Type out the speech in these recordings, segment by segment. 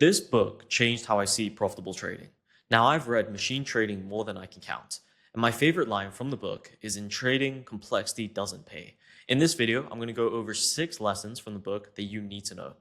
This book changed how I see profitable trading. Now, I've read Machine Trading more than I can count, and my favorite line from the book is in trading, complexity doesn't pay. In this video, I'm going to go over 6 lessons from the book that you need to know.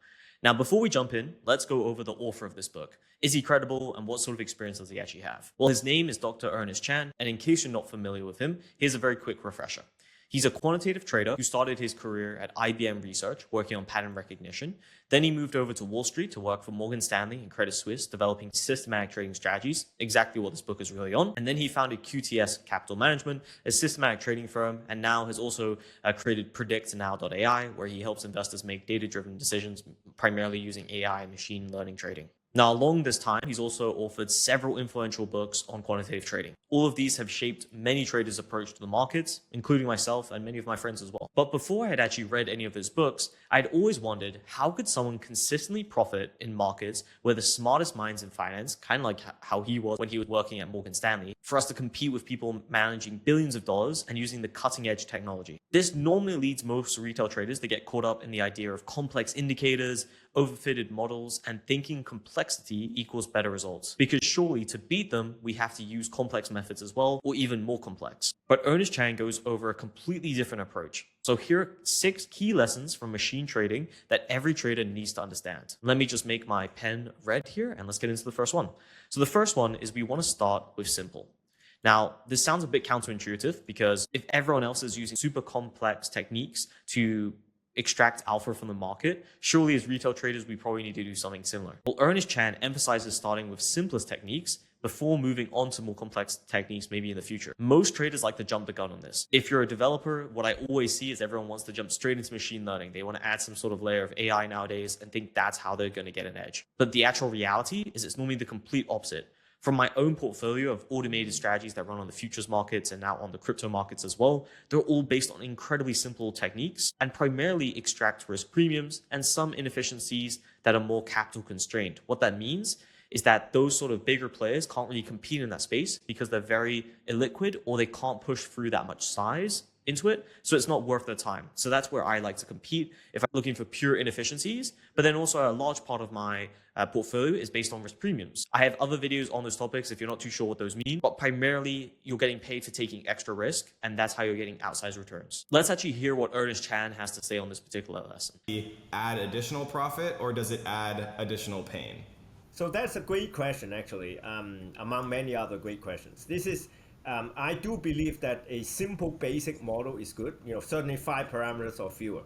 Now, before we jump in, let's go over the author of this book. Is he credible and what sort of experience does he actually have? Well, his name is Dr. Ernest Chan, and in case you're not familiar with him, here's a very quick refresher. He's a quantitative trader who started his career at IBM Research, working on pattern recognition. Then he moved over to Wall Street to work for Morgan Stanley and Credit Suisse, developing systematic trading strategies, exactly what this book is really on. And then he founded QTS Capital Management, a systematic trading firm, and now has also created PredictNow.ai, where he helps investors make data-driven decisions, primarily using AI and machine learning trading. Now, along this time, he's also authored several influential books on quantitative trading. All of these have shaped many traders' approach to the markets, including myself and many of my friends as well. But before I had actually read any of his books, I'd always wondered, how could someone consistently profit in markets where the smartest minds in finance, kind of like how he was when he was working at Morgan Stanley, for us to compete with people managing billions of dollars and using the cutting edge technology? This normally leads most retail traders to get caught up in the idea of complex indicators, overfitted models, and thinking complexity equals better results. Because surely to beat them, we have to use complex methods as well, or even more complex. But Ernest Chan goes over a completely different approach. So here are 6 key lessons from machine trading that every trader needs to understand. Let me just make my pen red here, and let's get into the first one. So the first one is we want to start with simple. Now, this sounds a bit counterintuitive because if everyone else is using super complex techniques to extract alpha from the market, surely as retail traders, we probably need to do something similar. Well, Ernest Chan emphasizes starting with simplest techniques before moving on to more complex techniques maybe in the future. Most traders like to jump the gun on this. If you're a developer, what I always see is everyone wants to jump straight into machine learning. They want to add some sort of layer of AI nowadays and think that's how they're going to get an edge. But the actual reality is it's normally the complete opposite. From my own portfolio of automated strategies that run on the futures markets and now on the crypto markets as well, they're all based on incredibly simple techniques and primarily extract risk premiums and some inefficiencies that are more capital constrained. What that means is that those sort of bigger players can't really compete in that space because they're very illiquid or they can't push through that much size into it, so it's not worth their time. So that's where I like to compete if I'm looking for pure inefficiencies. But then also a large part of my portfolio is based on risk premiums. I have other videos on those topics if you're not too sure what those mean, but primarily you're getting paid for taking extra risk, and that's how you're getting outsized returns. Let's actually hear what Ernest Chan has to say on this particular lesson. Add additional profit, or does it add additional pain? So that's a great question, actually, among many other great questions. I do believe that a simple basic model is good, certainly 5 parameters or fewer.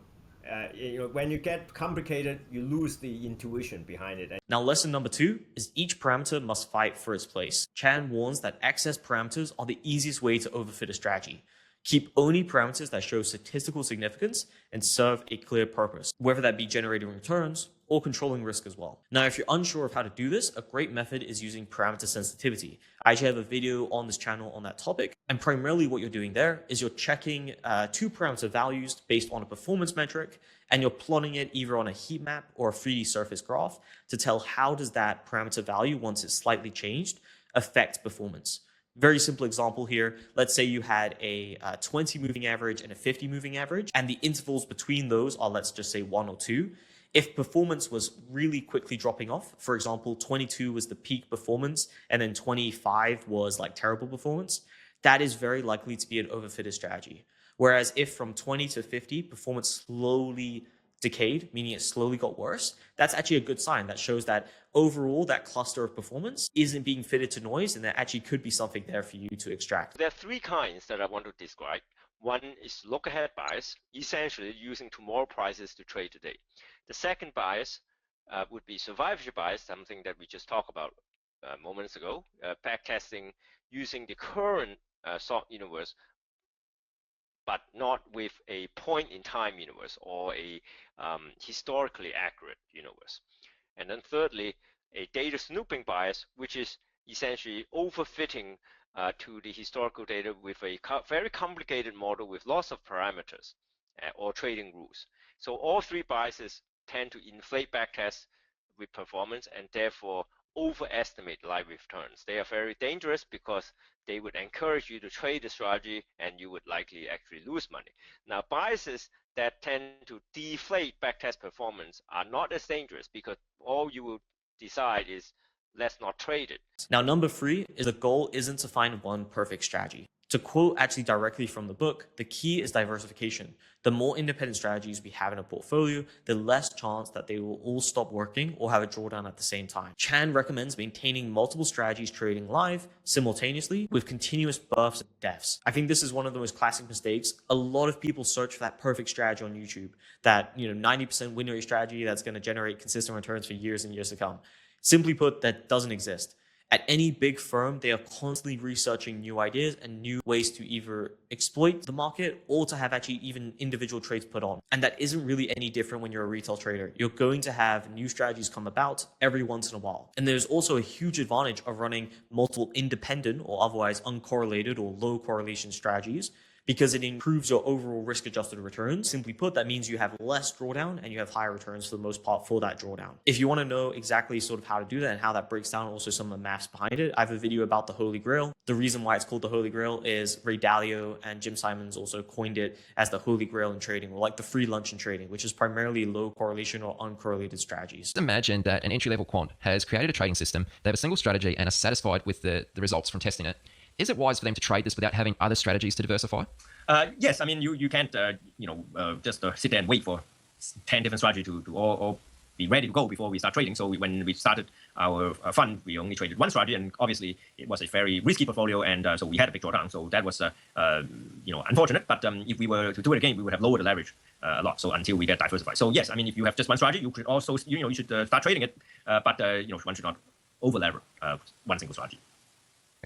When you get complicated, you lose the intuition behind it. Now, lesson number 2 is each parameter must fight for its place. Chan warns that excess parameters are the easiest way to overfit a strategy. Keep only parameters that show statistical significance and serve a clear purpose, whether that be generating returns or controlling risk as well. Now, if you're unsure of how to do this, a great method is using parameter sensitivity. I actually have a video on this channel on that topic, and primarily what you're doing there is you're checking 2 parameter values based on a performance metric, and you're plotting it either on a heat map or a 3D surface graph to tell how does that parameter value, once it's slightly changed, affect performance. Very simple example here. Let's say you had a 20 moving average and a 50 moving average, and the intervals between those are, let's just say 1 or 2. If performance was really quickly dropping off, for example, 22 was the peak performance and then 25 was like terrible performance, that is very likely to be an overfitted strategy. Whereas if from 20 to 50, performance slowly decayed, meaning it slowly got worse, that's actually a good sign. That shows that overall that cluster of performance isn't being fitted to noise, and there actually could be something there for you to extract. There are 3 kinds that I want to describe. One is look ahead bias, essentially using tomorrow prices to trade today. The second bias would be survivorship bias, something that we just talked about moments ago, backtesting using the current stock universe, but not with a point in time universe or a historically accurate universe. And then thirdly, a data snooping bias, which is essentially overfitting to the historical data with a very complicated model with lots of parameters or trading rules. So all 3 biases tend to inflate backtests with performance and therefore overestimate live returns. They are very dangerous because they would encourage you to trade the strategy and you would likely actually lose money. Now, biases that tend to deflate backtest performance are not as dangerous because all you will decide is let's not trade it. Now, number 3 is the goal isn't to find one perfect strategy. To quote actually directly from the book, the key is diversification. The more independent strategies we have in a portfolio, the less chance that they will all stop working or have a drawdown at the same time. Chan recommends maintaining multiple strategies trading live simultaneously with continuous births and deaths. I think this is one of the most classic mistakes. A lot of people search for that perfect strategy on YouTube, that 90% win rate strategy that's going to generate consistent returns for years and years to come. Simply put, that doesn't exist. At any big firm, they are constantly researching new ideas and new ways to either exploit the market or to have actually even individual trades put on. And that isn't really any different when you're a retail trader. You're going to have new strategies come about every once in a while. And there's also a huge advantage of running multiple independent or otherwise uncorrelated or low correlation strategies, because it improves your overall risk-adjusted returns. Simply put, that means you have less drawdown and you have higher returns for the most part for that drawdown. If you want to know exactly sort of how to do that and how that breaks down, also some of the maths behind it, I have a video about the Holy Grail. The reason why it's called the Holy Grail is Ray Dalio and Jim Simons also coined it as the Holy Grail in trading, or like the free lunch in trading, which is primarily low correlation or uncorrelated strategies. Imagine that an entry-level quant has created a trading system. They have a single strategy and are satisfied with the results from testing it. Is it wise for them to trade this without having other strategies to diversify? Yes, I mean you can't just sit there and wait for 10 different strategies to all be ready to go before we start trading. So when we started our fund, we only traded one strategy, and obviously it was a very risky portfolio, and so we had a big drawdown. So that was unfortunate. But if we were to do it again, we would have lowered the leverage a lot. So until we get diversified. So yes, I mean if you have just one strategy, you could also you should start trading it, but one should not over lever one single strategy.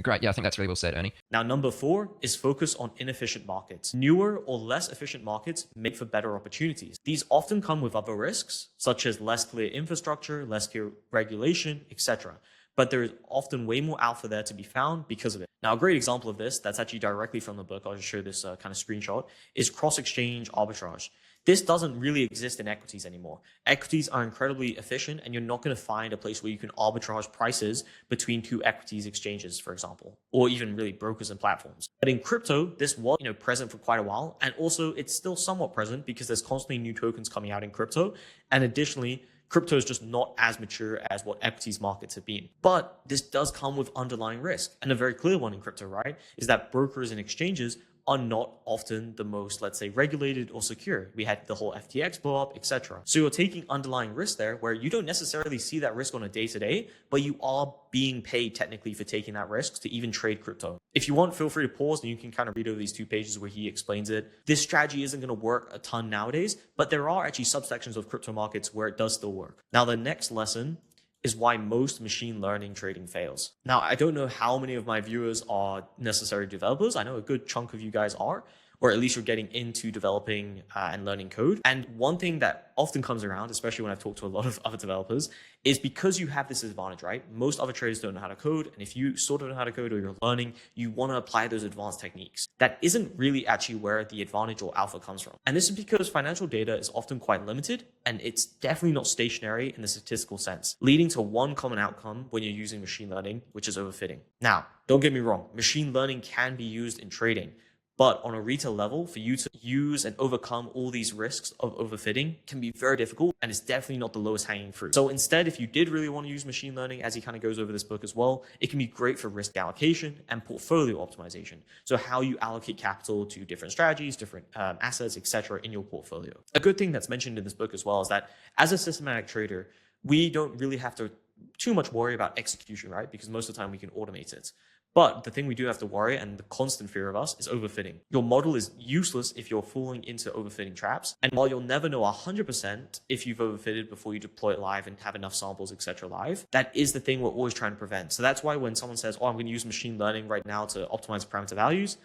Great. Yeah, I think that's really well said, Ernie. Now, number 4 is focus on inefficient markets. Newer or less efficient markets make for better opportunities. These often come with other risks, such as less clear infrastructure, less clear regulation, etc. But there is often way more alpha there to be found because of it. Now, a great example of this, that's actually directly from the book, I'll just show this kind of screenshot, is cross-exchange arbitrage. This doesn't really exist in equities anymore. Equities are incredibly efficient, and you're not going to find a place where you can arbitrage prices between two equities exchanges, for example, or even really brokers and platforms. But in crypto, this was present for quite a while, and also it's still somewhat present because there's constantly new tokens coming out in crypto, and additionally, crypto is just not as mature as what equities markets have been. But this does come with underlying risk, and a very clear one in crypto, right, is that brokers and exchanges are not often the most, let's say, regulated or secure. We had the whole FTX blow up, etc. So you're taking underlying risk there where you don't necessarily see that risk on a day-to-day, but you are being paid technically for taking that risk to even trade crypto. If you want, feel free to pause and you can kind of read over these 2 pages where he explains it. This strategy isn't going to work a ton nowadays, but there are actually subsections of crypto markets where it does still work. Now, the next lesson is why most machine learning trading fails. Now, I don't know how many of my viewers are necessarily developers. I know a good chunk of you guys are, or at least you're getting into developing and learning code. And one thing that often comes around, especially when I've talked to a lot of other developers, is because you have this advantage, right? Most other traders don't know how to code. And if you sort of know how to code or you're learning, you want to apply those advanced techniques. That isn't really actually where the advantage or alpha comes from. And this is because financial data is often quite limited, and it's definitely not stationary in the statistical sense, leading to one common outcome when you're using machine learning, which is overfitting. Now, don't get me wrong, machine learning can be used in trading. But on a retail level, for you to use and overcome all these risks of overfitting can be very difficult, and it's definitely not the lowest hanging fruit. So instead, if you did really want to use machine learning, as he kind of goes over this book as well, it can be great for risk allocation and portfolio optimization. So how you allocate capital to different strategies, different assets, etc. in your portfolio. A good thing that's mentioned in this book as well is that as a systematic trader, we don't really have to too much worry about execution, right? Because most of the time we can automate it. But the thing we do have to worry, and the constant fear of us, is overfitting. Your model is useless if you're falling into overfitting traps. And while you'll never know 100% if you've overfitted before you deploy it live and have enough samples, etc. live, that is the thing we're always trying to prevent. So that's why when someone says, oh, I'm going to use machine learning right now to optimize parameter values,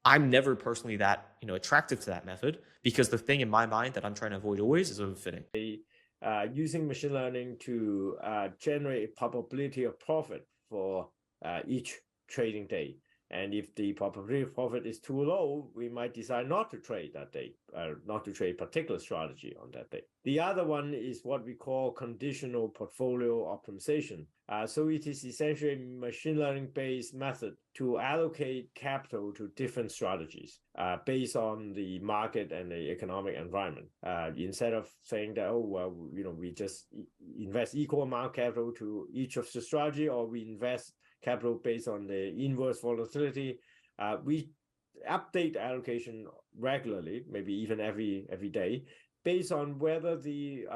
I'm never personally that attractive to that method, because the thing in my mind that I'm trying to avoid always is overfitting. Using machine learning to generate a probability of profit for each trading day. And if the probability of profit is too low, we might decide not to trade that day, not to trade particular strategy on that day. The other one is what we call conditional portfolio optimization. So it is essentially a machine learning based method to allocate capital to different strategies based on the market and the economic environment. Instead of saying that, oh, well, we just invest equal amount of capital to each of the strategy, or we invest capital based on the inverse volatility. We update allocation regularly, maybe even every day, based on whether we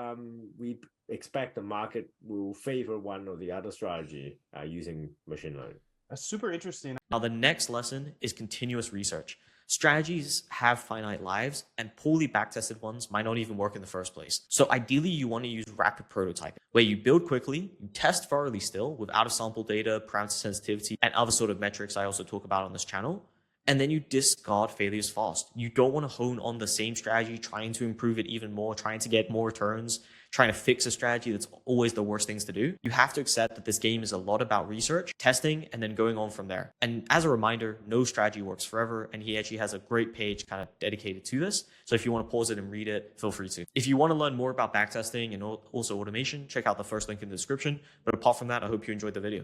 expect the market will favor one or the other strategy using machine learning. That's super interesting. Now, the next lesson is continuous research. Strategies have finite lives, and poorly backtested ones might not even work in the first place. So ideally, you want to use rapid prototyping, where you build quickly, you test thoroughly still with out-of-sample data, parameter sensitivity, and other sort of metrics I also talk about on this channel. And then you discard failures fast. You don't want to hone on the same strategy, trying to improve it even more, trying to get more returns, trying to fix a strategy. That's always the worst things to do. You have to accept that this game is a lot about research, testing, and then going on from there. And as a reminder, no strategy works forever. And he actually has a great page kind of dedicated to this. So if you want to pause it and read it, feel free to. If you want to learn more about backtesting and also automation, check out the first link in the description. But apart from that, I hope you enjoyed the video.